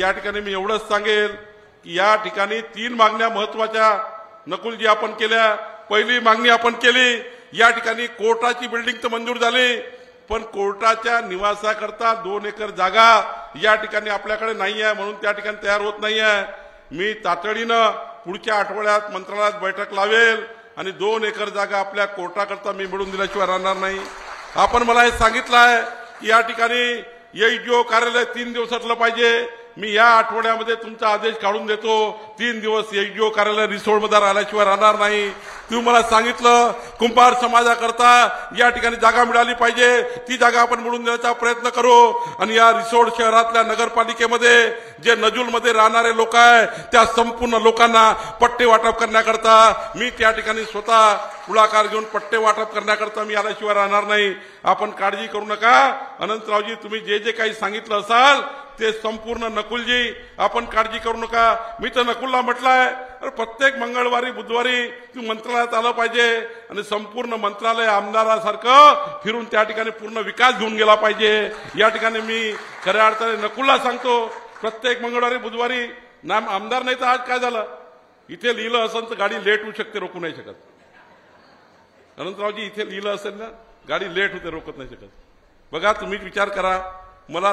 या ठिकाणी मी एवढंच सांगेल की या ठिकाणी 3 मागण्या महत्वाच्या नकुलजी आपण केल्या। पहिली मागणी आपण केली, या ठिकाणी कोर्टाची बिल्डिंग तर मंजूर झाली, पण कोर्टाच्या निवासाकरता 2 एकर जागा या ठिकाणी आपल्याकडे नाही आहे, म्हणून त्या ठिकाणी तयार होत नाही आहे। मी तातडीनं पुढच्या आठवड्यात मंत्रालयात बैठक लावेल आणि 2 एकर जागा आपल्या कोर्टाकरता मी मिळवून दिल्याशिवाय राहणार नाही। आपण मला हे सांगितलं आहे की या ठिकाणी एसडीओ कार्यालय 3 दिवसातलं पाहिजे। मी या आठवड्यामध्ये तुमचा आदेश काढून देतो, 3 दिवस एसडीओ कार्यालय रिसोडमध्ये राहिल्याशिवाय राहणार नाही। तुम्ही मला सांगितलं कुंभार समाजाकरता या ठिकाणी जागा मिळाली पाहिजे, ती जागा आपण मिळवून देण्याचा प्रयत्न करू। आणि या रिसोड शहरातल्या नगरपालिकेमध्ये जे नजुलमध्ये राहणारे लोक आहे त्या संपूर्ण लोकांना पट्टे वाटप करण्याकरता मी त्या ठिकाणी स्वतः पुढाकार घेऊन पट्टे वाटप करण्याकरता मी आल्याशिवाय राहणार नाही। आपण काळजी करू नका। अनंतरावजी, तुम्ही जे जे काही सांगितलं असाल ते संपूर्ण नकुलजी, आपण काळजी करू नका। मी तर नकुलला म्हटलंय प्रत्येक मंगळवारी बुधवारी तू मंत्रालयात आलं पाहिजे आणि संपूर्ण मंत्रालय आमदारासारखं फिरून त्या ठिकाणी पूर्ण विकास घेऊन गेला पाहिजे। या ठिकाणी मी खऱ्या अर्थाने नकुलला सांगतो, प्रत्येक मंगळवारी बुधवारी नाम आमदार नाही तर आज काय झालं, इथे लिहिलं असेल तर गाडी लेट होऊ शकते, रोखू नाही शकत। अनंतरावजी, इथे लिहिलं असेल ना गाडी लेट होते, रोखत नाही शकत। बघा, तुम्ही विचार करा। मला